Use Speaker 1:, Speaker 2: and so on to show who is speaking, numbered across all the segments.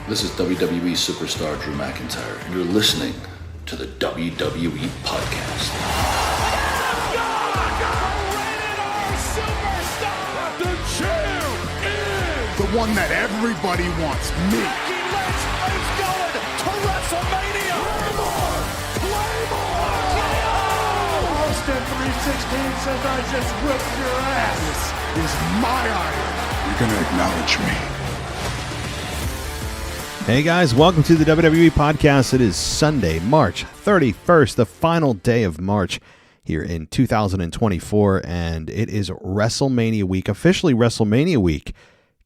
Speaker 1: This is WWE superstar Drew McIntyre, and you're listening to the WWE Podcast.
Speaker 2: The champ is
Speaker 3: the one that everybody wants, me.
Speaker 2: It's going to WrestleMania. Claymore!
Speaker 3: Austin 316 says I just whipped your ass. This is my iron. You're going to acknowledge me.
Speaker 4: Hey guys, welcome to the WWE Podcast. It is Sunday, March 31st, the final day of March here in 2024, and it is WrestleMania week, officially WrestleMania week.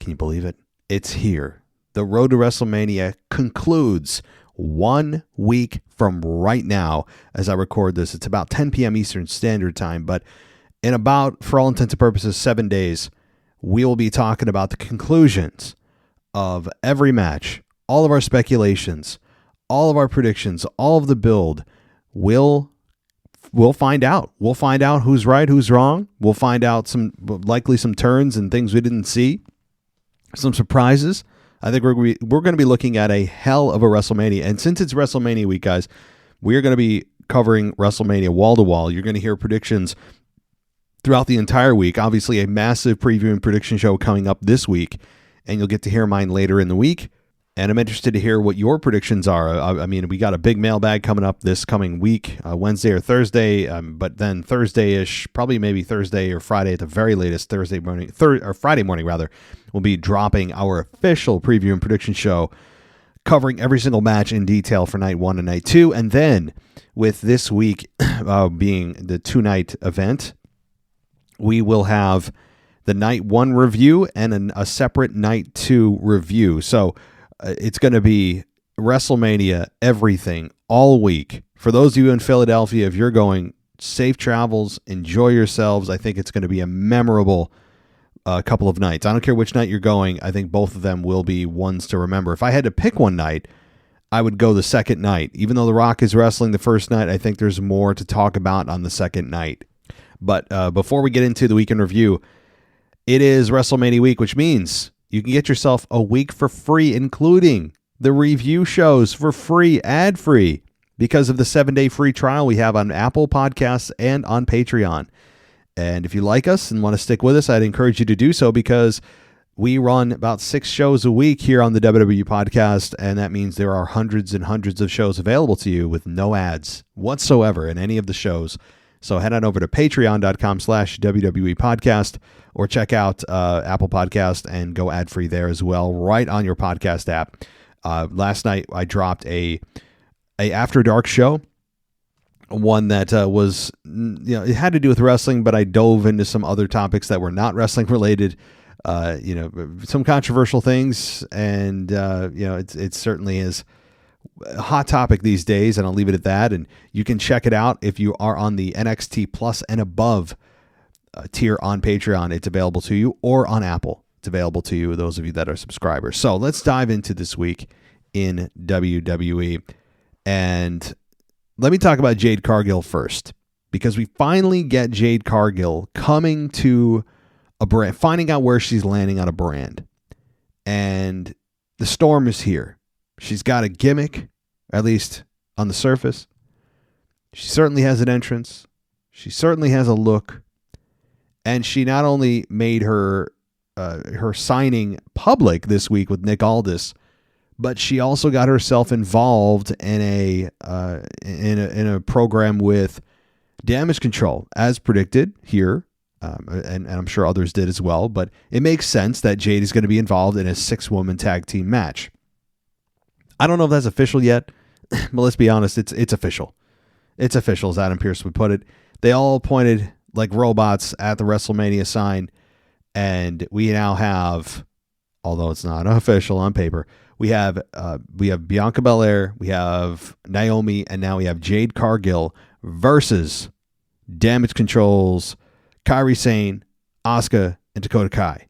Speaker 4: Can you believe it? It's here. The road to WrestleMania concludes 1 week from right now as I record this. It's about 10 p.m. Eastern Standard Time, but in about, for all intents and purposes, 7 days, we will be talking about the conclusions of every match, all of our speculations, all of our predictions, all of the build. We'll find out. We'll find out who's right, who's wrong. We'll find out likely some turns and things we didn't see, some surprises. I think we're going to be looking at a hell of a WrestleMania. And since it's WrestleMania week, guys, we're going to be covering WrestleMania wall to wall. You're going to hear predictions throughout the entire week. Obviously, a massive preview and prediction show coming up this week, and you'll get to hear mine later in the week. And I'm interested to hear what your predictions are. I mean, we got a big mailbag coming up this coming week, Wednesday or Thursday, but then Thursday-ish, probably maybe Thursday or Friday at the very latest, Friday morning rather, we'll be dropping our official preview and prediction show, covering every single match in detail for night 1 and night 2. And then with this week being the 2-night event, we will have the night 1 review and a separate night 2 review. So it's going to be WrestleMania, everything, all week. For those of you in Philadelphia, if you're going, safe travels, enjoy yourselves. I think it's going to be a memorable couple of nights. I don't care which night you're going. I think both of them will be ones to remember. If I had to pick one night, I would go the second night. Even though The Rock is wrestling the first night, I think there's more to talk about on the second night. But before we get into the weekend review, it is WrestleMania week, which means you can get yourself a week for free, including the review shows for free, ad-free, because of the 7-day free trial we have on Apple Podcasts and on Patreon. And if you like us and want to stick with us, I'd encourage you to do so, because we run about 6 shows a week here on the WWE Podcast, and that means there are hundreds and hundreds of shows available to you with no ads whatsoever in any of the shows. So head on over to patreon.com/WWE Podcast, or check out Apple Podcast and go ad-free there as well, right on your podcast app. Last night I dropped a After Dark show, one that was, it had to do with wrestling, but I dove into some other topics that were not wrestling related, some controversial things, and it certainly is a hot topic these days, and I'll leave it at that. And you can check it out if you are on the NXT Plus and above tier on Patreon. It's available to you, or on Apple. It's available to you, those of you that are subscribers. So let's dive into this week in WWE. And let me talk about Jade Cargill first, because we finally get Jade Cargill coming to a brand, finding out where she's landing on a brand. And the storm is here. She's got a gimmick, at least on the surface. She certainly has an entrance. She certainly has a look. And she not only made her signing public this week with Nick Aldis, but she also got herself involved in a program with Damage Control, as predicted here, and I'm sure others did as well. But it makes sense that Jade is going to be involved in a 6-woman tag team match. I don't know if that's official yet, but let's be honest, it's official. It's official, as Adam Pearce would put it. They all pointed like robots at the WrestleMania sign, and we now have, although it's not official on paper, we have Bianca Belair, we have Naomi, and now we have Jade Cargill versus Damage Control's Kairi Sane, Asuka, and Dakota Kai.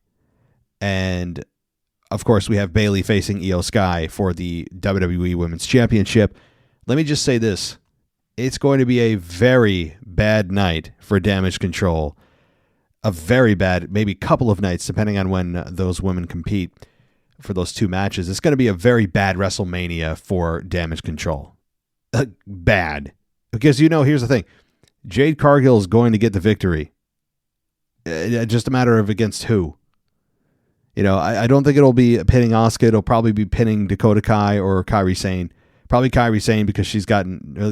Speaker 4: And of course, we have Bayley facing Io Sky for the WWE Women's Championship. Let me just say this. It's going to be a very bad night for Damage Control. A very bad, maybe couple of nights, depending on when those women compete. for those two matches. It's going to be a very bad WrestleMania for Damage Control. Bad. Because, here's the thing. Jade Cargill is going to get the victory. Just a matter of against who. I don't think it'll be pinning Asuka. It'll probably be pinning Dakota Kai or Kairi Sane. Probably Kairi Sane because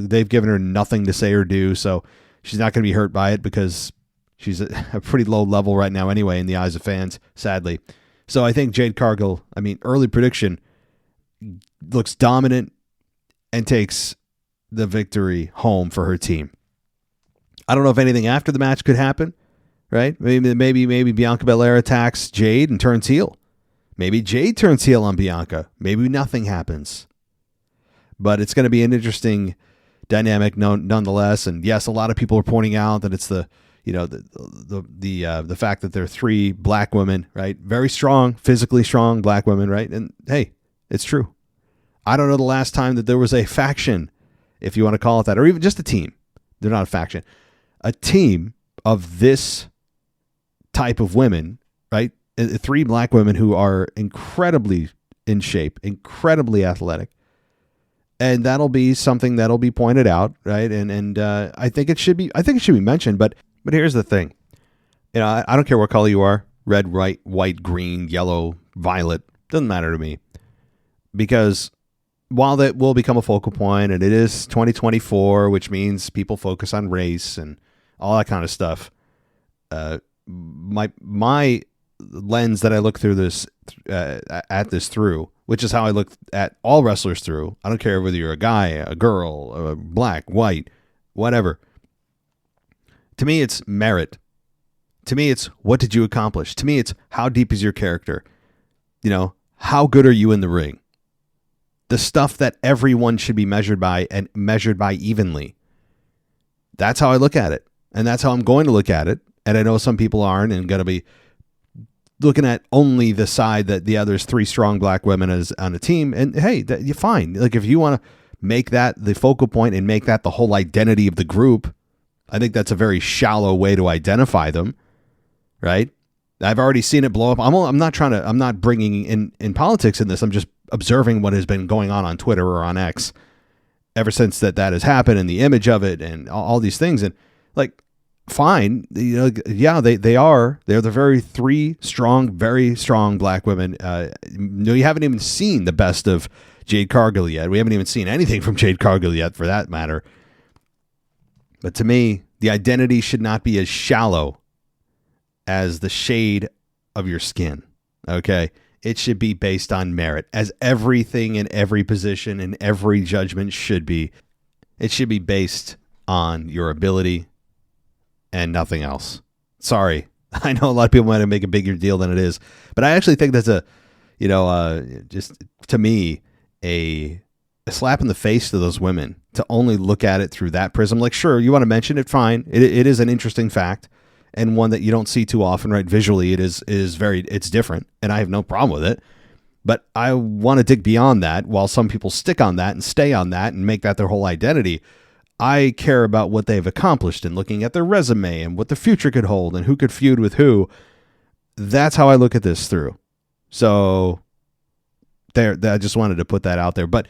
Speaker 4: they've given her nothing to say or do, so she's not going to be hurt by it because she's a pretty low level right now anyway in the eyes of fans, sadly. So I think Jade Cargill, early prediction, looks dominant and takes the victory home for her team. I don't know if anything after the match could happen, right? Maybe Bianca Belair attacks Jade and turns heel. Maybe Jade turns heel on Bianca. Maybe nothing happens. But it's going to be an interesting dynamic nonetheless. And yes, a lot of people are pointing out that it's the fact that there are three black women, right? Very strong, physically strong black women, right? And hey, it's true. I don't know the last time that there was a faction, if you want to call it that, or even just a team. They're not a faction. A team of this type of women, right? Three black women who are incredibly in shape, incredibly athletic. And that'll be something that'll be pointed out, right? And I think it should be mentioned, but here's the thing. I don't care what color you are, red, white, green, yellow, violet, doesn't matter to me. Because while that will become a focal point, and it is 2024, which means people focus on race and all that kind of stuff, my lens that I look through this at this through, which is how I look at all wrestlers through. I don't care whether you're a guy, a girl, black, white, whatever. To me, it's merit. To me, it's what did you accomplish? To me, it's how deep is your character? How good are you in the ring? The stuff that everyone should be measured by and measured by evenly. That's how I look at it. And that's how I'm going to look at it. And I know some people aren't and going to be looking at only the side that the other's three strong black women is on a team. And hey, you're fine. Like if you want to make that the focal point and make that the whole identity of the group, I think that's a very shallow way to identify them, right? I've already seen it blow up. I'm not bringing in politics in this. I'm just observing what has been going on Twitter or on X ever since that has happened and the image of it and all these things. And like, fine, they're the very strong black women. You haven't even seen the best of Jade Cargill yet. We haven't even seen anything from Jade Cargill yet, for that matter. But to me, the identity should not be as shallow as the shade of your skin. Okay, it should be based on merit, as everything in every position and every judgment should be. It should be based on your ability and nothing else. Sorry. I know a lot of people might make a bigger deal than it is, but I actually think that's just to me, a slap in the face to those women to only look at it through that prism. Like, sure, you want to mention it, fine. It is an interesting fact and one that you don't see too often, right? Visually, it's different and I have no problem with it, but I want to dig beyond that. While some people stick on that and stay on that and make that their whole identity, I care about what they've accomplished and looking at their resume and what the future could hold and who could feud with who. That's how I look at this through. So I just wanted to put that out there. But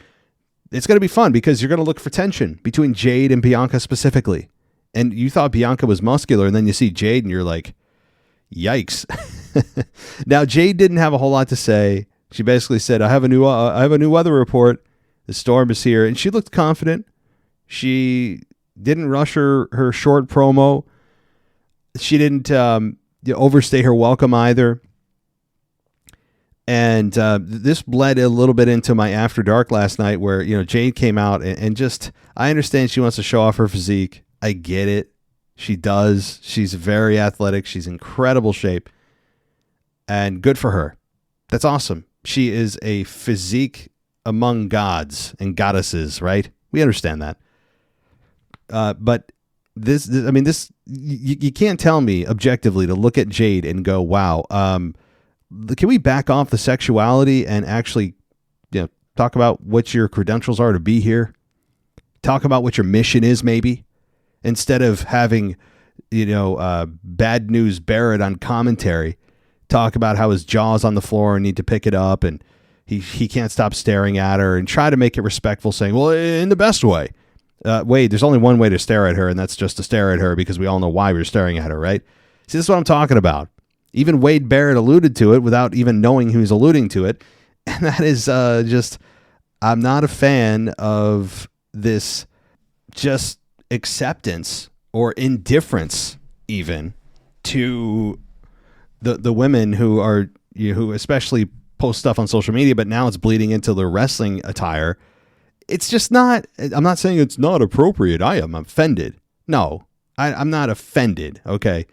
Speaker 4: it's going to be fun because you're going to look for tension between Jade and Bianca specifically. And you thought Bianca was muscular, and then you see Jade and you're like, yikes. Now, Jade didn't have a whole lot to say. She basically said, I have a new weather report. The storm is here. And she looked confident. She didn't rush her short promo. She didn't overstay her welcome either. And this bled a little bit into my After Dark last night where, Jade came out and just, I understand she wants to show off her physique. I get it. She does. She's very athletic. She's in incredible shape. And good for her. That's awesome. She is a physique among gods and goddesses, right? We understand that. But this, you can't tell me objectively to look at Jade and go, wow, can we back off the sexuality and actually, talk about what your credentials are to be here? Talk about what your mission is, maybe, instead of having, Bad News Barrett on commentary talk about how his jaw's on the floor and need to pick it up, and he can't stop staring at her, and try to make it respectful, saying, well, in the best way. Wade, there's only one way to stare at her, and that's just to stare at her, because we all know why we're staring at her, right? See, this is what I'm talking about. Even Wade Barrett alluded to it without even knowing he was alluding to it. And that is just, I'm not a fan of this just acceptance or indifference even to the women who are, who especially post stuff on social media, but now it's bleeding into their wrestling attire. It's just not, I'm not saying it's not appropriate. I am offended. No, I'm not offended. Okay.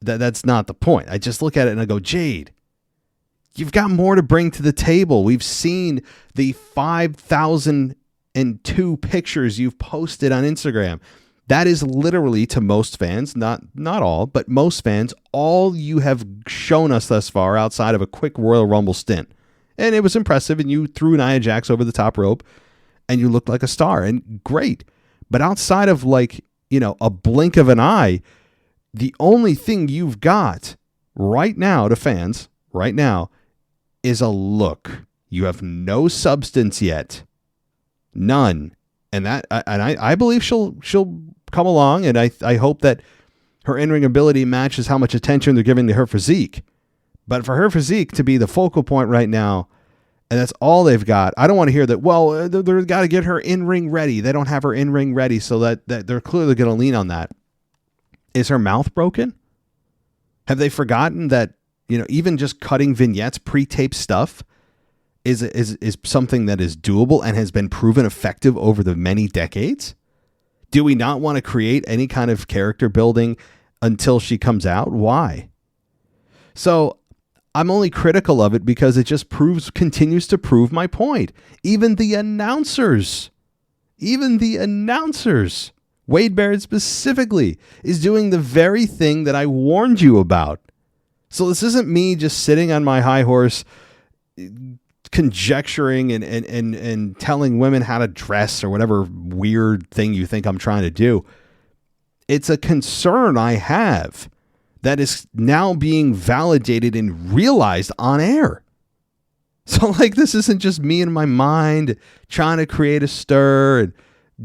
Speaker 4: That's not the point. I just look at it and I go, Jade, you've got more to bring to the table. We've seen the 5,002 pictures you've posted on Instagram. That is literally, to most fans, not all, but most fans, all you have shown us thus far outside of a quick Royal Rumble stint. And it was impressive, and you threw Nia Jax over the top rope, and you looked like a star, and great. But outside of a blink of an eye, the only thing you've got right now to fans, right now, is a look. You have no substance yet. None. And I believe she'll come along, and I hope that her in-ring ability matches how much attention they're giving to her physique. But for her physique to be the focal point right now, and that's all they've got, I don't want to hear that, well, they've got to get her in-ring ready. They don't have her in-ring ready, so that they're clearly going to lean on that. Is her mouth broken? Have they forgotten that, even just cutting vignettes, pre-taped stuff is something that is doable and has been proven effective over the many decades? Do we not want to create any kind of character building until she comes out? Why? So I'm only critical of it because it just continues to prove my point. Even the announcers, Wade Barrett specifically, is doing the very thing that I warned you about. So this isn't me just sitting on my high horse conjecturing and telling women how to dress or whatever weird thing you think I'm trying to do. It's a concern I have that is now being validated and realized on air. So this isn't just me in my mind trying to create a stir and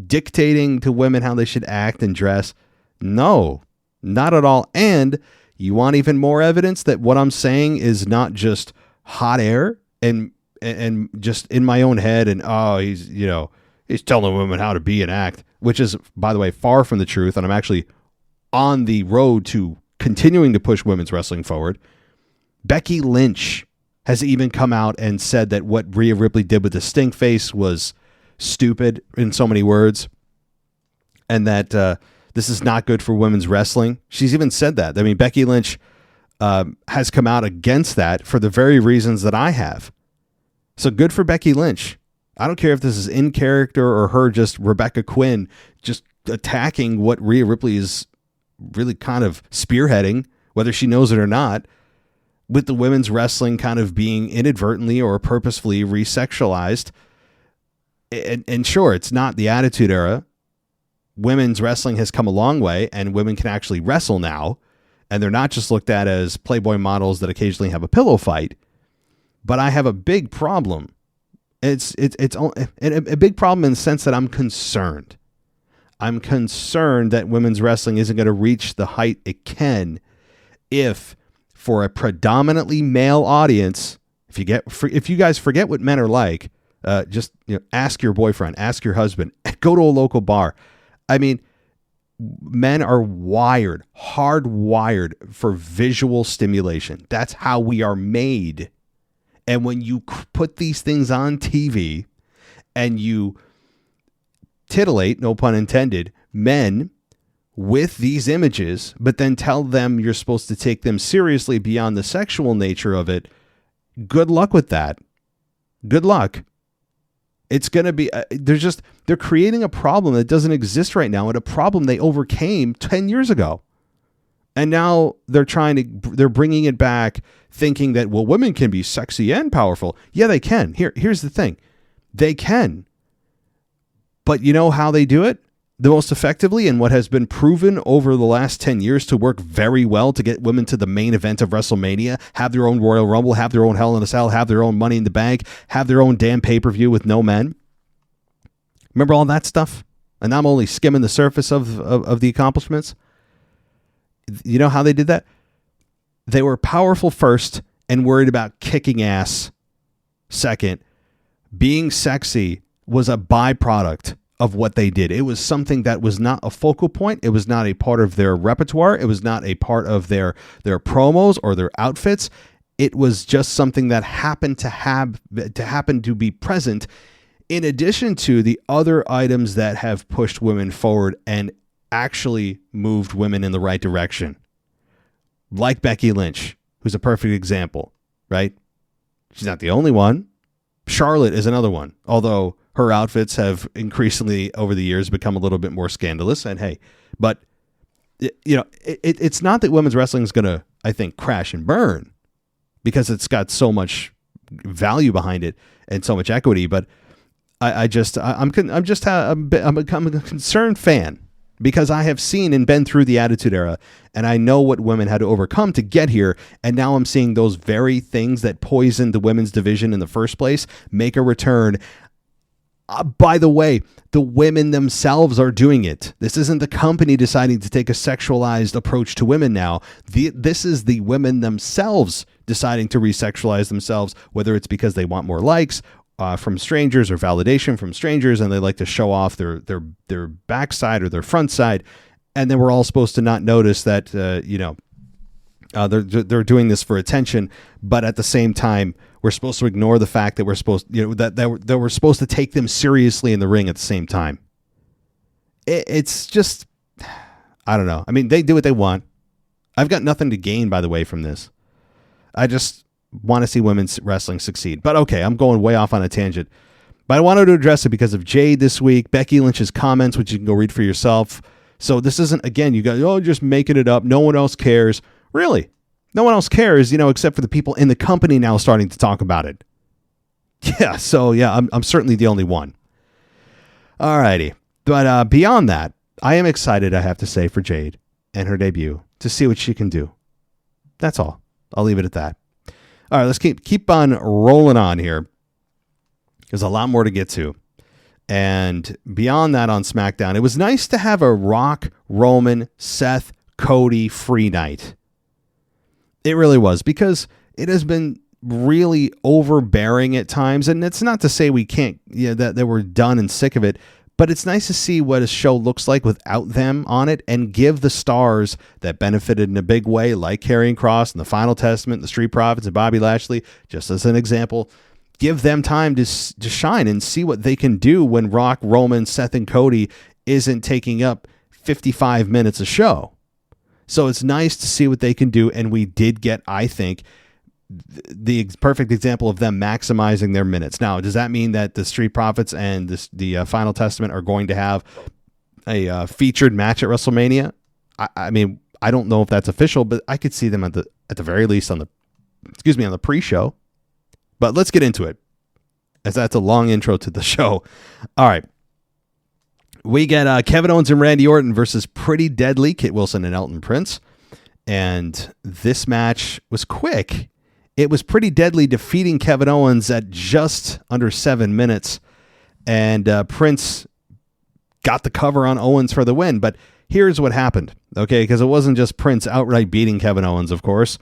Speaker 4: dictating to women how they should act and dress. No, not at all. And you want even more evidence that what I'm saying is not just hot air and just in my own head and, he's telling women how to be and act, which is, by the way, far from the truth. And I'm actually on the road to continuing to push women's wrestling forward. Becky Lynch has even come out and said that what Rhea Ripley did with the stink face was stupid in so many words, and that this is not good for women's wrestling. She's even said that. I mean, Becky Lynch has come out against that for the very reasons that I have. So good for Becky Lynch. I don't care if this is in character or her just Rebecca Quinn just attacking what Rhea Ripley is really kind of spearheading, whether she knows it or not, with the women's wrestling kind of being inadvertently or purposefully resexualized. And sure, it's not the Attitude Era. Women's wrestling has come a long way, and women can actually wrestle now, and they're not just looked at as Playboy models that occasionally have a pillow fight. But I have a big problem. It's a big problem in the sense that I'm concerned. I'm concerned that women's wrestling isn't going to reach the height it can if, for a predominantly male audience, if you guys forget what men are like, just ask your boyfriend, ask your husband, go to a local bar. I mean, men are hardwired for visual stimulation. That's how we are made. And when you put these things on TV and you titillate, no pun intended, men with these images, but then tell them you're supposed to take them seriously beyond the sexual nature of it, good luck with that. Good luck. It's going to be, they're creating a problem that doesn't exist right now, and a problem they overcame 10 years ago. And now they're bringing it back thinking that, well, women can be sexy and powerful. Yeah, they can. Here's the thing. They can. But you know how they do it? the most effectively and what has been proven over the last 10 years to work very well to get women to the main event of WrestleMania, have their own Royal Rumble, have their own Hell in a Cell, have their own Money in the Bank, have their own damn pay-per-view with no men. Remember all that stuff? And I'm only skimming the surface of the accomplishments. You know how they did that? They were powerful first and worried about kicking ass second. Being sexy was a byproduct of what they did. It was something that was not a focal point. It was not a part of their repertoire. It was not a part of their promos or their outfits. It was just something that happened to be present in addition to the other items that have pushed women forward and actually moved women in the right direction. Like Becky Lynch, who's a perfect example, right? She's not the only one. Charlotte is another one, although her outfits have increasingly over the years become a little bit more scandalous. And hey, but it's not that women's wrestling is going to, I think, crash and burn because it's got so much value behind it and so much equity. But I'm a concerned fan because I have seen and been through the Attitude Era, and I know what women had to overcome to get here. And now I'm seeing those very things that poisoned the women's division in the first place make a return. By the way, the women themselves are doing it. This isn't the company deciding to take a sexualized approach to women now. This is the women themselves deciding to resexualize themselves, whether it's because they want more likes from strangers or validation from strangers, and they like to show off their backside or their front side. And then we're all supposed to not notice that, they're doing this for attention, but at the same time, we're supposed to ignore the fact that we're supposed, that we're supposed to take them seriously in the ring at the same time. It's just, I don't know. I mean, they do what they want. I've got nothing to gain, by the way, from this. I just want to see women's wrestling succeed. But okay, I'm going way off on a tangent. But I wanted to address it because of Jade this week, Becky Lynch's comments, which you can go read for yourself. So this isn't, again, you guys, just making it up. No one else cares. Really? No one else cares, except for the people in the company now starting to talk about it. Yeah, so yeah, I'm certainly the only one. All righty. But beyond that, I am excited, I have to say, for Jade and her debut to see what she can do. That's all. I'll leave it at that. All right, let's keep on rolling on here. There's a lot more to get to. And beyond that on SmackDown, it was nice to have a Rock, Roman, Seth, Cody free night. It really was, because it has been really overbearing at times. And it's not to say we can't, that we're done and sick of it, but it's nice to see what a show looks like without them on it and give the stars that benefited in a big way, like Karrion Kross and the Final Testament, the Street Profits and Bobby Lashley, just as an example, give them time to shine and see what they can do when Rock, Roman, Seth, and Cody isn't taking up 55 minutes a show. So it's nice to see what they can do, and we did get, I think, the perfect example of them maximizing their minutes. Now, does that mean that the Street Profits and the Final Testament are going to have a featured match at WrestleMania? I mean, I don't know if that's official, but I could see them at the very least on the pre-show. But let's get into it, as that's a long intro to the show. All right. We get Kevin Owens and Randy Orton versus Pretty Deadly, Kit Wilson and Elton Prince. And this match was quick. It was Pretty Deadly defeating Kevin Owens at just under 7 minutes. And Prince got the cover on Owens for the win. But here's what happened, okay? Because it wasn't just Prince outright beating Kevin Owens, of course.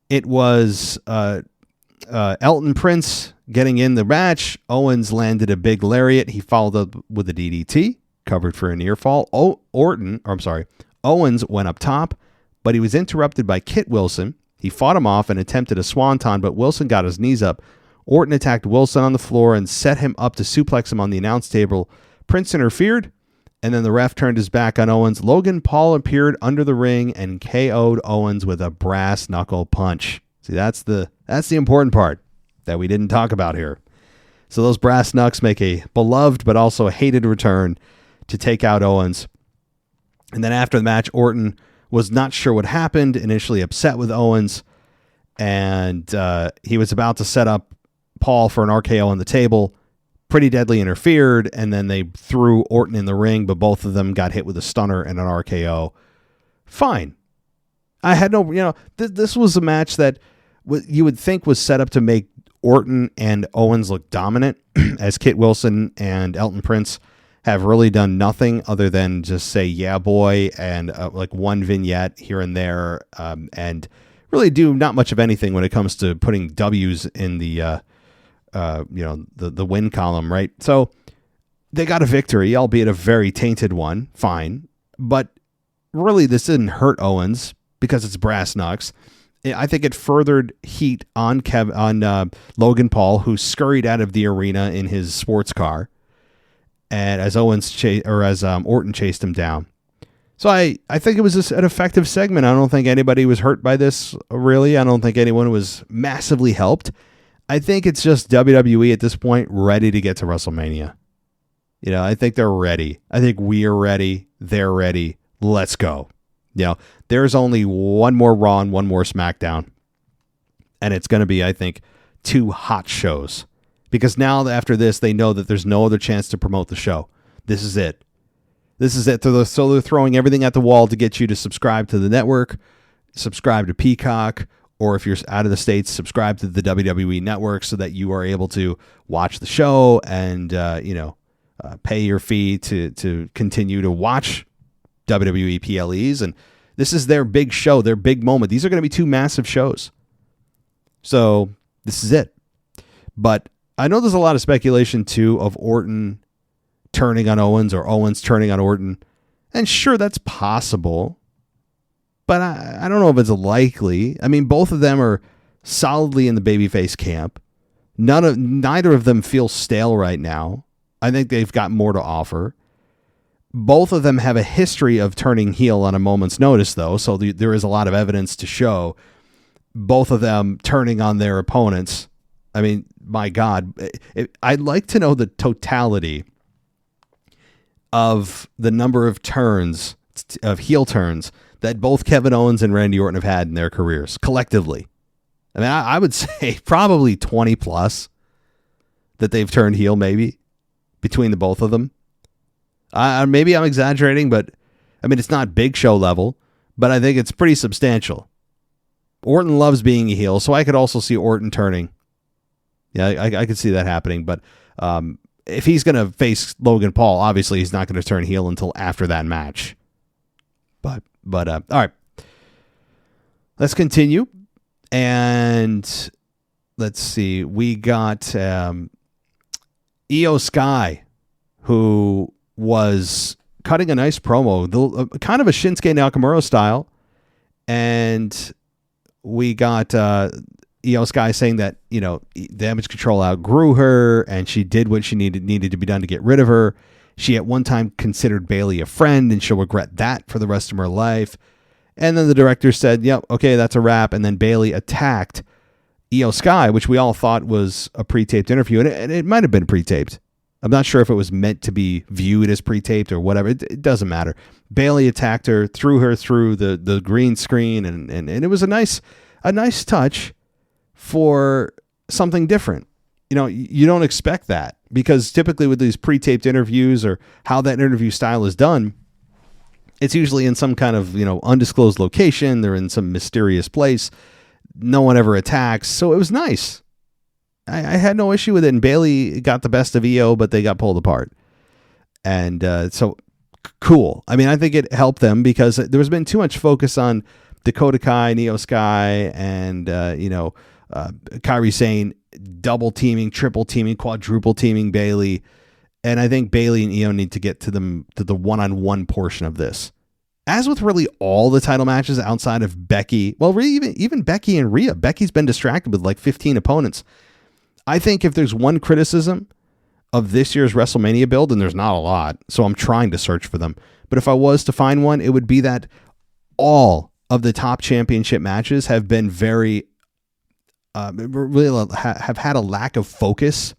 Speaker 4: It was Elton Prince getting in the match. Owens landed a big lariat. He followed up with a DDT, covered for a near fall. Owens went up top, but he was interrupted by Kit Wilson. He fought him off and attempted a swanton, but Wilson got his knees up. Orton attacked Wilson on the floor and set him up to suplex him on the announce table. Prince interfered, and then the ref turned his back on Owens. Logan Paul appeared under the ring and KO'd Owens with a brass knuckle punch. See, that's the important part that we didn't talk about here. So those brass knucks make a beloved but also a hated return to take out Owens. And then after the match, Orton was not sure what happened, initially upset with Owens, and he was about to set up Paul for an RKO on the table, Pretty Deadly interfered, and then they threw Orton in the ring, but both of them got hit with a stunner and an RKO. Fine. I had no, this was a match that you would think was set up to make Orton and Owens look dominant, as Kit Wilson and Elton Prince have really done nothing other than just say, yeah, boy, and like one vignette here and there, and really do not much of anything when it comes to putting W's in the win column, right? So they got a victory, albeit a very tainted one. Fine. But really, this didn't hurt Owens because it's brass knucks. I think it furthered heat on Logan Paul, who scurried out of the arena in his sports car, and as Orton chased him down. So I think it was just an effective segment. I don't think anybody was hurt by this, really. I don't think anyone was massively helped. I think it's just WWE at this point ready to get to WrestleMania. I think they're ready. I think we are ready. They're ready. Let's go. There's only one more Raw and one more SmackDown. And it's going to be, I think, 2 hot shows. Because now after this, they know that there's no other chance to promote the show. This is it. So they're throwing everything at the wall to get you to subscribe to the network, subscribe to Peacock, or if you're out of the States, subscribe to the WWE network so that you are able to watch the show and, pay your fee to continue to watch WWE PLEs. And this is their big show, their big moment. These are going to be 2 massive shows. So this is it. But I know there's a lot of speculation, too, of Orton turning on Owens or Owens turning on Orton. And sure, that's possible. But I don't know if it's likely. I mean, both of them are solidly in the babyface camp. Neither of them feel stale right now. I think they've got more to offer. Both of them have a history of turning heel on a moment's notice, though, so there is a lot of evidence to show both of them turning on their opponents. I mean, my God, I'd like to know the totality of the number of turns, of heel turns, that both Kevin Owens and Randy Orton have had in their careers collectively. I mean, I would say probably 20 plus that they've turned heel, maybe, between the both of them. Maybe I'm exaggerating, but I mean, it's not Big Show level, but I think it's pretty substantial. Orton loves being a heel, so I could also see Orton turning. Yeah, I could see that happening, but if he's going to face Logan Paul, obviously he's not going to turn heel until after that match. But all right, let's continue. And let's see, we got Io Sky, who was cutting a nice promo, kind of a Shinsuke Nakamura style. And we got Io Sky saying that, Damage Control outgrew her and she did what she needed to be done to get rid of her. She at one time considered Bayley a friend and she'll regret that for the rest of her life. And then the director said, yep, okay, that's a wrap. And then Bayley attacked Io Sky, which we all thought was a pre-taped interview. And it might have been pre-taped. I'm not sure if it was meant to be viewed as pre-taped or whatever. It doesn't matter. Bayley attacked her, threw her through the green screen. And it was a nice touch for something different. You don't expect that because typically with these pre-taped interviews or how that interview style is done, it's usually in some kind of, undisclosed location. They're in some mysterious place. No one ever attacks. So it was nice. I had no issue with it. And Bayley got the best of Io, but they got pulled apart. And so cool. I mean, I think it helped them because there's been too much focus on Dakota Kai, Io Sky, and, Kairi Sane double teaming, triple teaming, quadruple teaming Bayley. And I think Bayley and Io need to get to the one-on-one portion of this. As with really all the title matches outside of Becky, well, really even Becky and Rhea. Becky's been distracted with like 15 opponents. I think if there's one criticism of this year's WrestleMania build, and there's not a lot, so I'm trying to search for them. But if I was to find one, it would be that all of the top championship matches have been very, really have had a lack of focus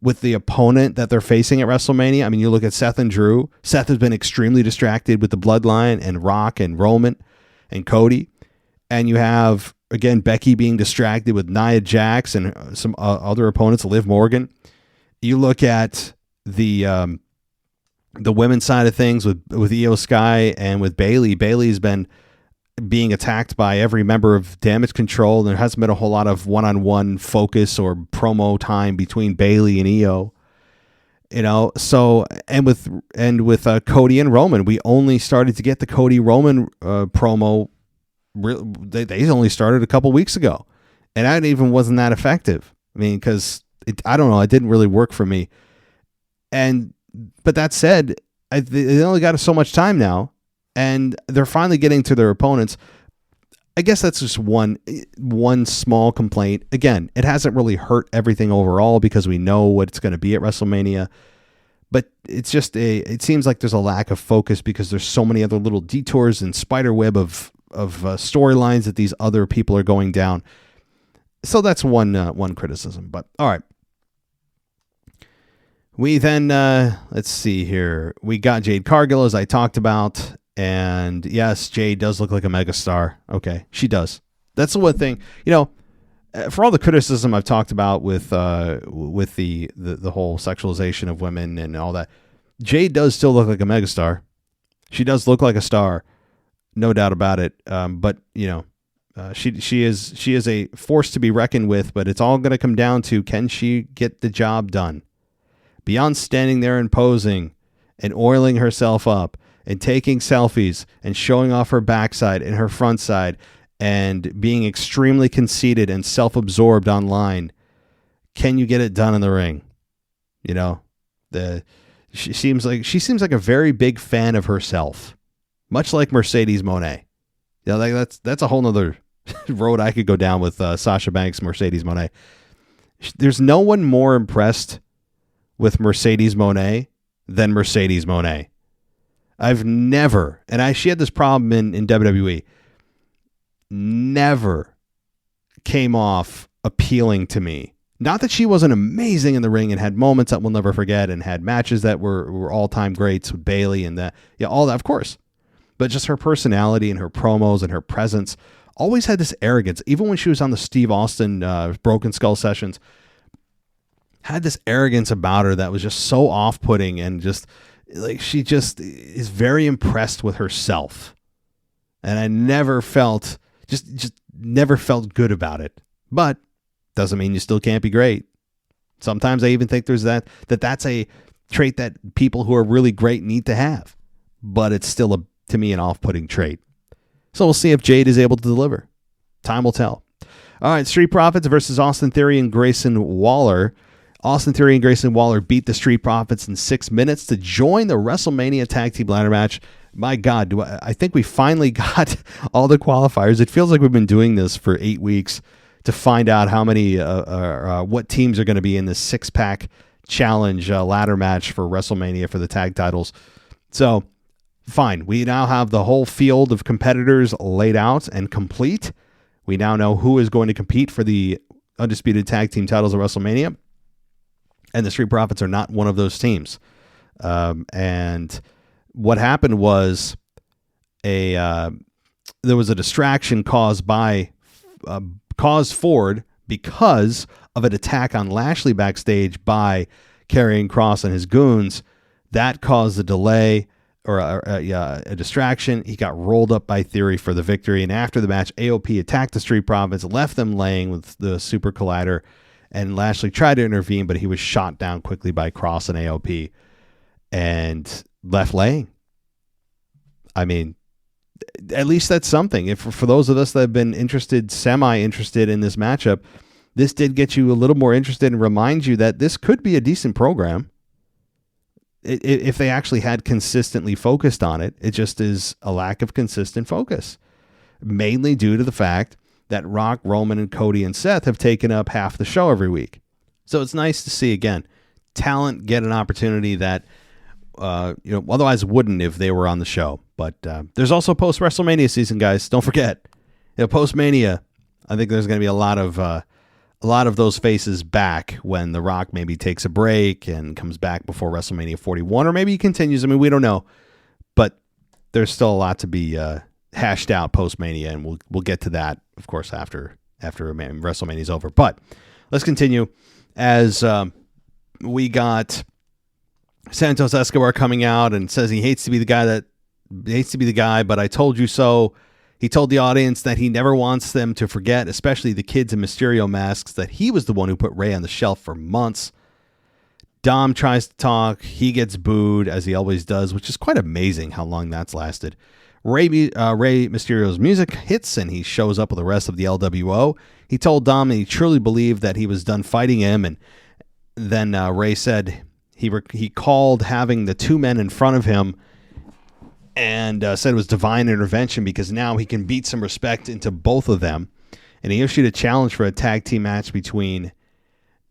Speaker 4: with the opponent that they're facing at WrestleMania. I mean, you look at Seth and Drew. Seth has been extremely distracted with the Bloodline and Rock and Roman and Cody. And you have, again, Becky being distracted with Nia Jax and some other opponents, Liv Morgan. You look at the women's side of things with Io Sky and with Bayley. Bayley's been being attacked by every member of Damage Control. There hasn't been a whole lot of one-on-one focus or promo time between Bayley and Io. So and with Cody and Roman, we only started to get the Cody Roman promo. They only started a couple weeks ago, and that even wasn't that effective. I mean, because I don't know, it didn't really work for me. But that said, they only got so much time now, and they're finally getting to their opponents. I guess that's just one small complaint. Again, it hasn't really hurt everything overall because we know what it's going to be at WrestleMania. But it's just it seems like there's a lack of focus because there's so many other little detours and spiderweb of storylines that these other people are going down. So that's one criticism. But all right. We then, let's see here. We got Jade Cargill, as I talked about. And yes, Jade does look like a megastar. Okay, she does. That's the one thing, for all the criticism I've talked about with the whole sexualization of women and all that, Jade does still look like a megastar. She does look like a star, no doubt about it. But she is a force to be reckoned with. But it's all going to come down to, can she get the job done? Beyond standing there and posing and oiling herself up and taking selfies and showing off her backside and her front side and being extremely conceited and self-absorbed online, can you get it done in the ring? She seems like a very big fan of herself, much like Mercedes Moné. That's a whole nother road I could go down with Sasha Banks, Mercedes Moné. There's no one more impressed with Mercedes Moné than Mercedes Moné. I've never, and she had this problem in WWE, never came off appealing to me. Not that she wasn't amazing in the ring and had moments that we'll never forget and had matches that were all-time greats with Bayley and all that, of course. But just her personality and her promos and her presence always had this arrogance. Even when she was on the Steve Austin Broken Skull sessions, had this arrogance about her that was just so off-putting, and just like she just is very impressed with herself. And I never felt never felt good about it. But doesn't mean you still can't be great. Sometimes I even think there's that's a trait that people who are really great need to have. But it's still to me an off-putting trait. So we'll see if Jade is able to deliver. Time will tell. All right, Street Profits versus Austin Theory and Grayson Waller. Austin Theory and Grayson Waller beat the Street Profits in 6 minutes to join the WrestleMania Tag Team Ladder Match. My God, I think we finally got all the qualifiers. It feels like we've been doing this for 8 weeks to find out how many, what teams are going to be in this 6-pack challenge ladder match for WrestleMania for the tag titles. So, fine. We now have the whole field of competitors laid out and complete. We now know who is going to compete for the Undisputed Tag Team titles at WrestleMania. And the Street Profits are not one of those teams. And what happened was there was a distraction caused forward because of an attack on Lashley backstage by Karrion Kross and his goons. That caused a delay or a distraction. He got rolled up by Theory for the victory. And after the match, AOP attacked the Street Profits, left them laying with the Super Collider. And Lashley tried to intervene, but he was shot down quickly by Kross and AOP and left laying. I mean, at least that's something. For those of us that have been semi-interested in this matchup, this did get you a little more interested and remind you that this could be a decent program if they actually had consistently focused on it. It just is a lack of consistent focus, mainly due to the fact that Rock, Roman, and Cody and Seth have taken up half the show every week. So it's nice to see, again, talent get an opportunity that otherwise wouldn't if they were on the show. But there's also post-WrestleMania season, guys. Don't forget, post-Mania, I think there's going to be a lot of those faces back when The Rock maybe takes a break and comes back before WrestleMania 41, or maybe he continues. I mean, we don't know. But there's still a lot to be hashed out post-Mania, and we'll get to that, of course, after WrestleMania is over. But let's continue as we got Santos Escobar coming out and says he hates to be the guy, but I told you so. He told the audience that he never wants them to forget, especially the kids in Mysterio masks, that he was the one who put Rey on the shelf for months. Dom tries to talk. He gets booed, as he always does, which is quite amazing how long that's lasted. Rey Mysterio's music hits, and he shows up with the rest of the LWO. He told Dom that he truly believed that he was done fighting him, and then Rey said he called having the two men in front of him and said it was divine intervention because now he can beat some respect into both of them. And he issued a challenge for a tag team match between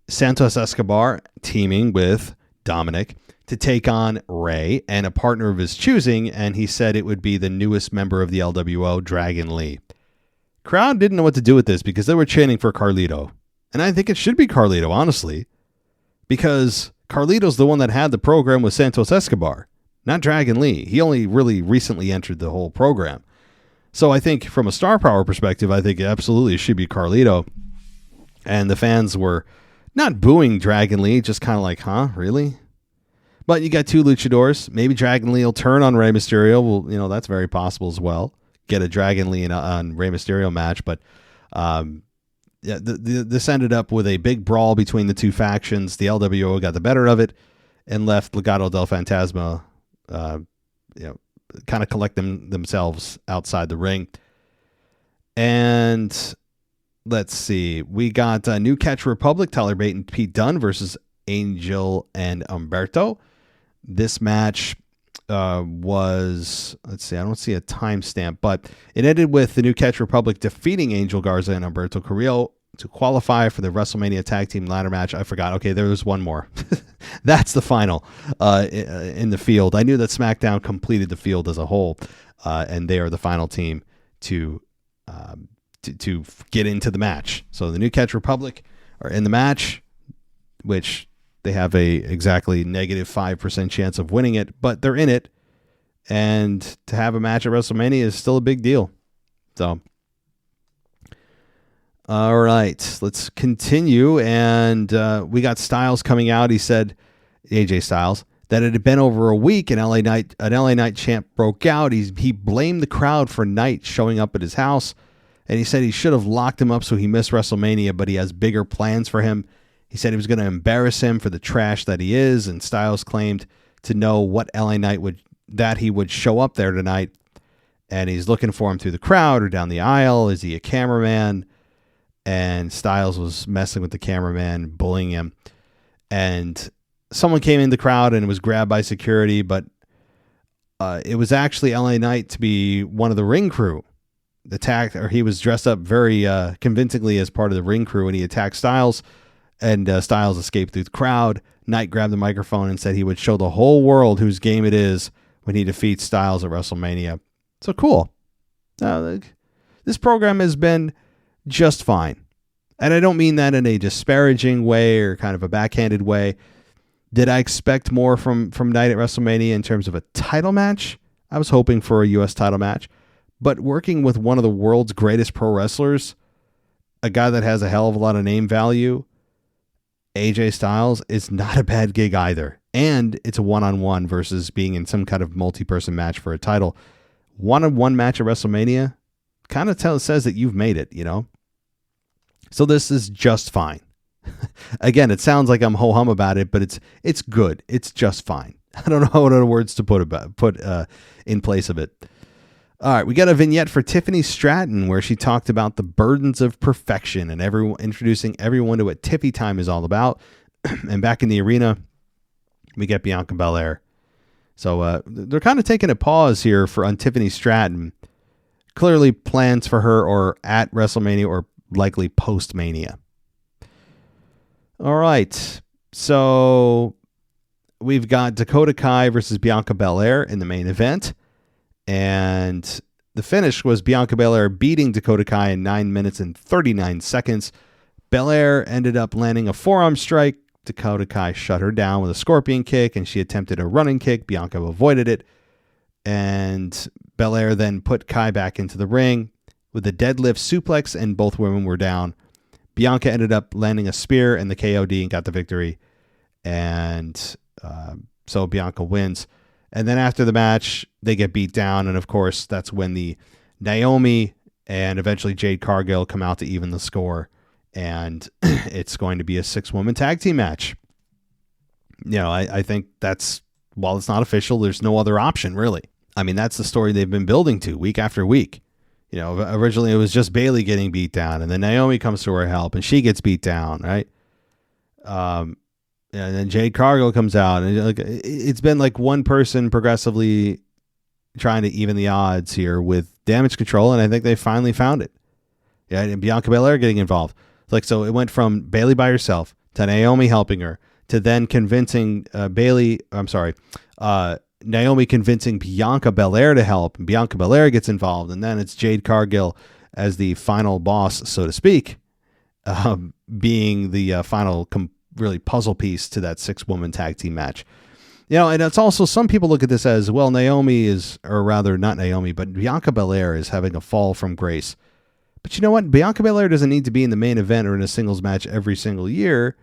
Speaker 4: Santos Escobar, teaming with Dominic, to take on Rey and a partner of his choosing, and he said it would be the newest member of the LWO, Dragon Lee. Crowd didn't know what to do with this because they were chanting for Carlito. And I think it should be Carlito, honestly, because Carlito's the one that had the program with Santos Escobar, not Dragon Lee. He only really recently entered the whole program. So I think from a star power perspective, I think absolutely it should be Carlito. And the fans were not booing Dragon Lee, just kind of like, huh, really? But you got two luchadors. Maybe Dragon Lee will turn on Rey Mysterio. Well, that's very possible as well. Get a Dragon Lee on Rey Mysterio match. But this ended up with a big brawl between the two factions. The LWO got the better of it and left Legado del Fantasma kind of collect themselves outside the ring. And let's see, we got New Catch Republic, Tyler Bate and Pete Dunne versus Angel and Humberto. This match was, let's see, I don't see a timestamp, but it ended with the New Catch Republic defeating Angel Garza and Humberto Carrillo to qualify for the WrestleMania Tag Team Ladder match. I forgot. Okay, there was one more. That's the final in the field. I knew that SmackDown completed the field as a whole, and they are the final team to get into the match. So the New Catch Republic are in the match, which they have a exactly negative 5% chance of winning it, but they're in it, and to have a match at WrestleMania is still a big deal. So, all right, let's continue. And we got Styles coming out. He said, AJ Styles, that it had been over a week and an LA Knight chant broke out. He blamed the crowd for Knight showing up at his house. And he said he should have locked him up so he missed WrestleMania, but he has bigger plans for him. He said he was going to embarrass him for the trash that he is. And Styles claimed to know what LA Knight he would show up there tonight. And he's looking for him through the crowd or down the aisle. Is he a cameraman? And Styles was messing with the cameraman, bullying him. And someone came in the crowd and was grabbed by security, but it was actually LA Knight to be one of the ring crew. He was dressed up very convincingly as part of the ring crew, and he attacked Styles, and Styles escaped through the crowd. Knight grabbed the microphone and said he would show the whole world whose game it is when he defeats Styles at WrestleMania. So cool. This program has been just fine. And I don't mean that in a disparaging way or kind of a backhanded way. Did I expect more from Knight at WrestleMania in terms of a title match? I was hoping for a U.S. title match. But working with one of the world's greatest pro wrestlers, a guy that has a hell of a lot of name value, AJ Styles, is not a bad gig either. And it's a one-on-one versus being in some kind of multi-person match for a title. One-on-one match at WrestleMania kind of says that you've made it, So this is just fine. Again, it sounds like I'm ho-hum about it, but it's good. It's just fine. I don't know what other words to put in place of it. All right, we got a vignette for Tiffany Stratton where she talked about the burdens of perfection and introducing everyone to what Tiffy time is all about. And back in the arena, we get Bianca Belair. So they're kind of taking a pause here on Tiffany Stratton. Clearly plans for her or at WrestleMania or likely post-Mania. All right, so we've got Dakota Kai versus Bianca Belair in the main event. And the finish was Bianca Belair beating Dakota Kai in 9 minutes and 39 seconds. Belair ended up landing a forearm strike. Dakota Kai shut her down with a scorpion kick, and she attempted a running kick. Bianca avoided it. And Belair then put Kai back into the ring with a deadlift suplex, and both women were down. Bianca ended up landing a spear and the KOD and got the victory. And so Bianca wins. And then after the match, they get beat down. And of course, that's when the Naomi and eventually Jade Cargill come out to even the score. And it's going to be a 6-woman tag team match. I think that's, while it's not official, there's no other option, really. I mean, that's the story they've been building to week after week. Originally it was just Bayley getting beat down, and then Naomi comes to her help, and she gets beat down, right? And then Jade Cargill comes out, and it's been like one person progressively trying to even the odds here with Damage Control, and I think they finally found it. Yeah, and Bianca Belair getting involved. So it went from Bayley by herself to Naomi helping her to then convincing Naomi convincing Bianca Belair to help, and Bianca Belair gets involved, and then it's Jade Cargill as the final boss, so to speak, being the final really puzzle piece to that 6-woman tag team match. And it's also, some people look at this as, well, not Naomi, but Bianca Belair is having a fall from grace. But you know what? Bianca Belair doesn't need to be in the main event or in a singles match every single year.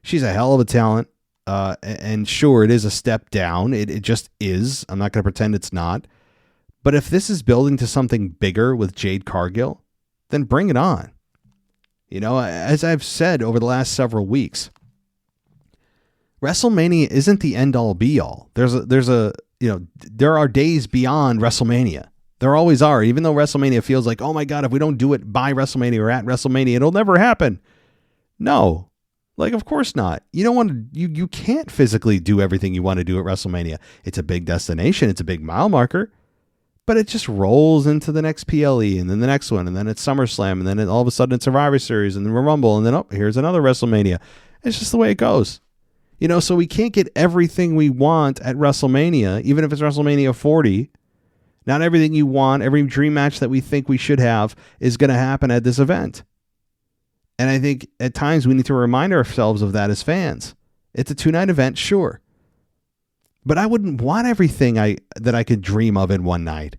Speaker 4: She's a hell of a talent. And sure, it is a step down. It just is. I'm not going to pretend it's not. But if this is building to something bigger with Jade Cargill, then bring it on. As I've said over the last several weeks, WrestleMania isn't the end all be all. There are days beyond WrestleMania. There always are, even though WrestleMania feels like, oh my God, if we don't do it by WrestleMania or at WrestleMania, it'll never happen. No, of course not. You can't physically do everything you want to do at WrestleMania. It's a big destination. It's a big mile marker, but it just rolls into the next PLE and then the next one. And then it's SummerSlam. And then all of a sudden it's Survivor Series and then Rumble. And then, here's another WrestleMania. It's just the way it goes. So we can't get everything we want at WrestleMania, even if it's WrestleMania 40. Not everything you want, every dream match that we think we should have is going to happen at this event. And I think at times we need to remind ourselves of that as fans. It's a 2-night event, sure. But I wouldn't want everything that I could dream of in one night.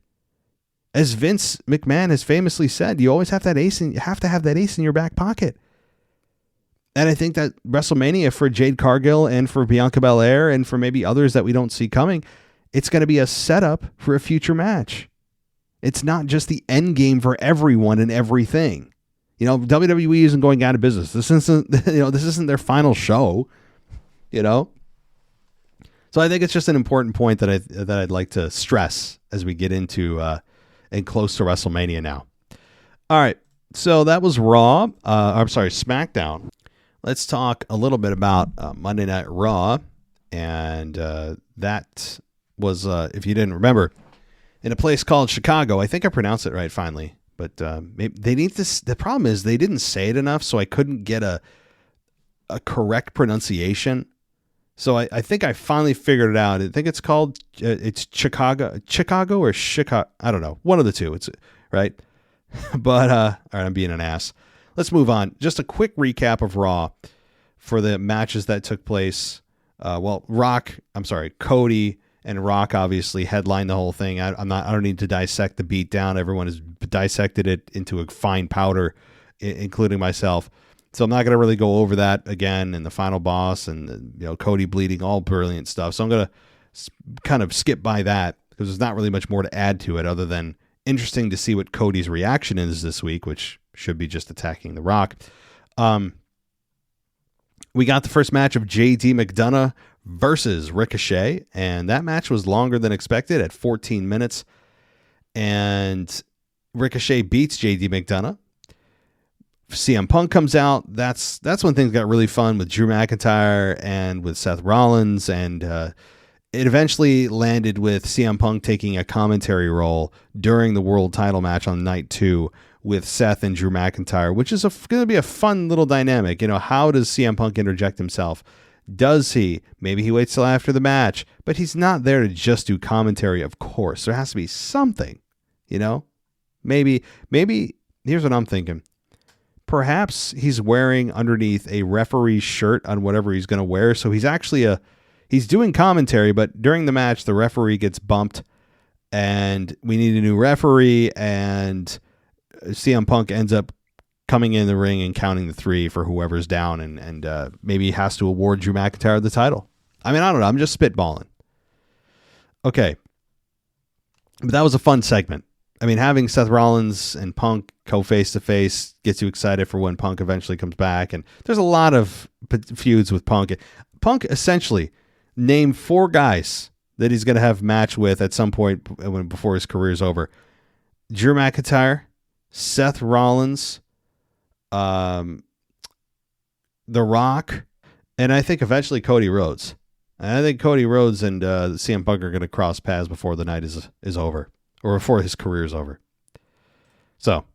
Speaker 4: As Vince McMahon has famously said, you always have that ace, and you have to have that ace in your back pocket. And I think that WrestleMania for Jade Cargill and for Bianca Belair and for maybe others that we don't see coming, it's going to be a setup for a future match. It's not just the end game for everyone and everything. WWE isn't going out of business. This isn't their final show. So I think it's just an important point that I'd like to stress as we get into and close to WrestleMania now. All right, so that was Raw. SmackDown. Let's talk a little bit about Monday Night Raw, and that was, if you didn't remember, in a place called Chicago. I think I pronounced it right finally, but maybe they need to. The problem is they didn't say it enough, so I couldn't get a correct pronunciation. So I think I finally figured it out. I think it's called it's Chicago or Chicago. I don't know, one of the two. It's right, but all right, I'm being an ass. Let's move on. Just a quick recap of Raw for the matches that took place. Cody and Rock obviously headlined the whole thing. I don't need to dissect the beatdown. Everyone has dissected it into a fine powder, including myself. So I'm not going to really go over that again. And the final boss and Cody bleeding, all brilliant stuff. So I'm going to kind of skip by that because there's not really much more to add to it other than interesting to see what Cody's reaction is this week, which should be just attacking The Rock. We got the first match of JD McDonough versus Ricochet, and that match was longer than expected at 14 minutes. And Ricochet beats JD McDonough. CM Punk comes out. That's when things got really fun with Drew McIntyre and with Seth Rollins, and it eventually landed with CM Punk taking a commentary role during the world title match on night 2 with Seth and Drew McIntyre, which is going to be a fun little dynamic. How does CM Punk interject himself? Does he? Maybe he waits till after the match, but he's not there to just do commentary, of course. There has to be something, Maybe, here's what I'm thinking. Perhaps he's wearing underneath a referee shirt on whatever he's going to wear, so he's actually he's doing commentary, but during the match, the referee gets bumped, and we need a new referee, and CM Punk ends up coming in the ring and counting the 3 for whoever's down, and maybe he has to award Drew McIntyre the title. I mean, I don't know. I'm just spitballing. Okay. But that was a fun segment. I mean, having Seth Rollins and Punk go face-to-face gets you excited for when Punk eventually comes back. And there's a lot of feuds with Punk. Punk essentially named 4 guys that he's going to have a match with at some point before his career's over. Drew McIntyre, Seth Rollins, The Rock, and I think eventually Cody Rhodes. And I think Cody Rhodes and CM Punk are going to cross paths before the night is over, or before his career is over. So,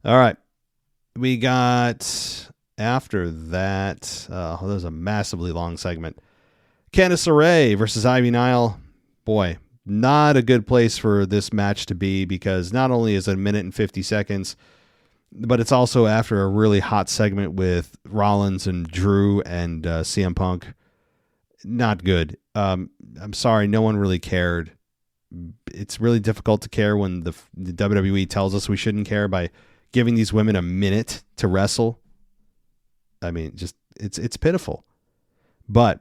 Speaker 4: all right. We got, after that, there's a massively long segment. Candice LeRae versus Ivy Nile. Boy, not a good place for this match to be, because not only is it a minute and 50 seconds, but it's also after a really hot segment with Rollins and Drew and CM Punk. Not good. I'm sorry, no one really cared. It's really difficult to care when the WWE tells us we shouldn't care by giving these women a minute to wrestle. I mean, just it's pitiful. But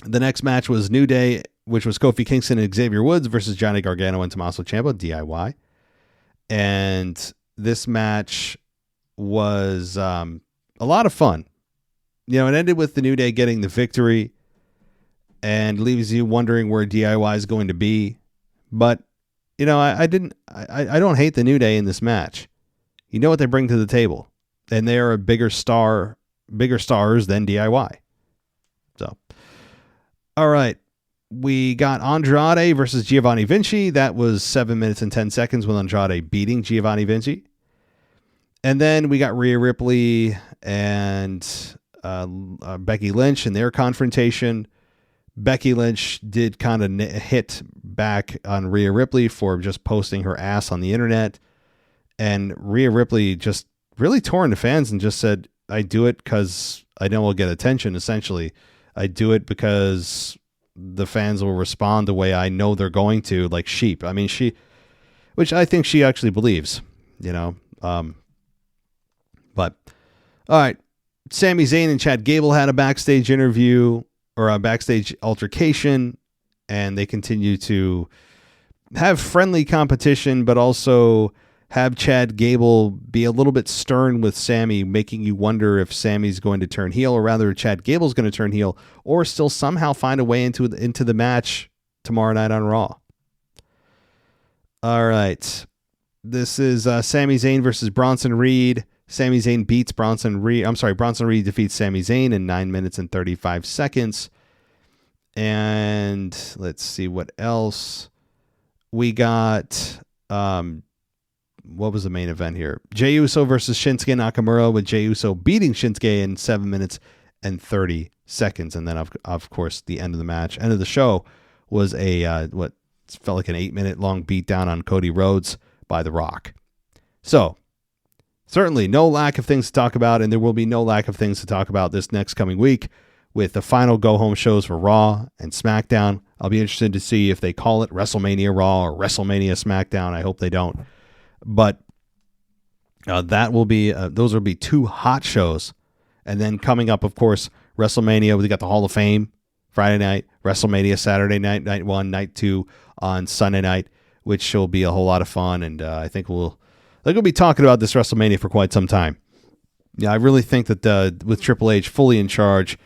Speaker 4: the next match was New Day, which was Kofi Kingston and Xavier Woods versus Johnny Gargano and Tommaso Ciampa, DIY. And this match was a lot of fun. You know, it ended with the New Day getting the victory and leaves you wondering where DIY is going to be. But, you know, I don't hate the New Day in this match. You know what they bring to the table, and they are a bigger stars than DIY. So, all right. We got Andrade versus Giovanni Vinci. That was 7 minutes and 10 seconds with Andrade beating Giovanni Vinci. And then we got Rhea Ripley and Becky Lynch in their confrontation. Becky Lynch did kind of hit back on Rhea Ripley for just posting her ass on the internet. And Rhea Ripley just really tore into fans and just said, I do it because I know we'll get attention, essentially. I do it because the fans will respond the way I know they're going to, like sheep. I mean, which I think she actually believes, you know. But, all right. Sami Zayn and Chad Gable had a backstage interview, or a backstage altercation, and they continue to have friendly competition, but also have Chad Gable be a little bit stern with Sami, making you wonder if Sami's going to turn heel, or rather Chad Gable's going to turn heel, or still somehow find a way into the match tomorrow night on Raw. All right. This is Sami Zayn versus Bronson Reed. Sami Zayn beats Bronson Reed. Bronson Reed defeats Sami Zayn in 9 minutes and 35 seconds. And let's see what else. We got, what was the main event here? Jey Uso versus Shinsuke Nakamura, with Jey Uso beating Shinsuke in 7 minutes and 30 seconds. And then, of course, the end of the match, end of the show, was what felt like an 8-minute long beatdown on Cody Rhodes by The Rock. So, certainly no lack of things to talk about, and there will be no lack of things to talk about this next coming week with the final go-home shows for Raw and SmackDown. I'll be interested to see if they call it WrestleMania Raw or WrestleMania SmackDown. I hope they don't. But that will be those will be 2 hot shows. And then coming up, of course, WrestleMania. We got the Hall of Fame Friday night, WrestleMania Saturday night, night 1, night 2 on Sunday night, which will be a whole lot of fun. And I think we'll be talking about this WrestleMania for quite some time. Yeah, I really think that with Triple H fully in charge,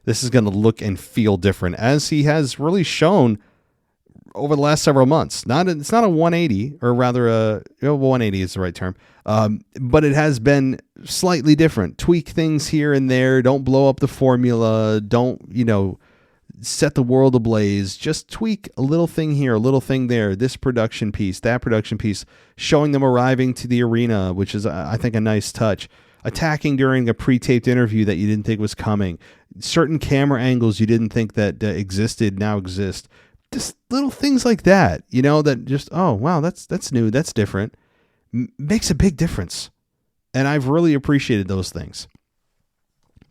Speaker 4: this is going to look and feel different, as he has really shown over the last several months. It's not a 180, or rather 180 is the right term, but it has been slightly different. Tweak things here and there. Don't blow up the formula. Don't, set the world ablaze. Just tweak a little thing here, a little thing there. This production piece, that production piece, showing them arriving to the arena, which is, I think, a nice touch. Attacking during a pre-taped interview that you didn't think was coming. Certain camera angles you didn't think that existed now exist. Just little things like that, that just, oh, wow, that's new, that's different. Makes a big difference. And I've really appreciated those things.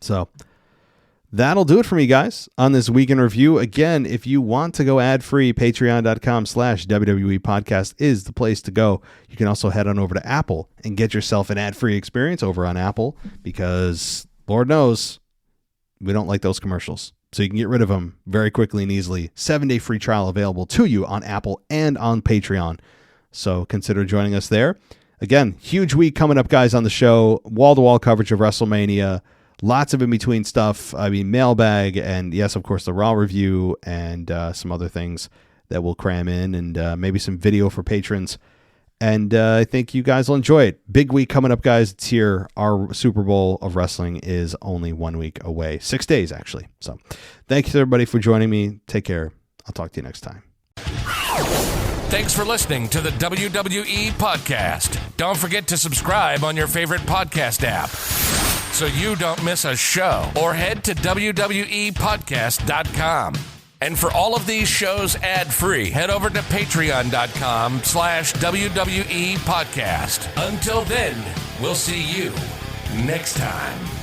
Speaker 4: So that'll do it for me, guys, on this week in review. Again, if you want to go ad-free, patreon.com/WWE podcast is the place to go. You can also head on over to Apple and get yourself an ad-free experience over on Apple because, Lord knows, we don't like those commercials. So you can get rid of them very quickly and easily. 7-day free trial available to you on Apple and on Patreon. So consider joining us there. Again, huge week coming up, guys, on the show. Wall-to-wall coverage of WrestleMania. Lots of in-between stuff. I mean, mailbag and, yes, of course, the Raw review and some other things that we'll cram in and maybe some video for patrons. And I think you guys will enjoy it. Big week coming up, guys. It's here. Our Super Bowl of wrestling is only 1 week away. 6 days, actually. So thank you, everybody, for joining me. Take care. I'll talk to you next time.
Speaker 5: Thanks for listening to the WWE Podcast. Don't forget to subscribe on your favorite podcast app so you don't miss a show, or head to WWEpodcast.com. And for all of these shows ad-free, head over to patreon.com/WWE Podcast. Until then, we'll see you next time.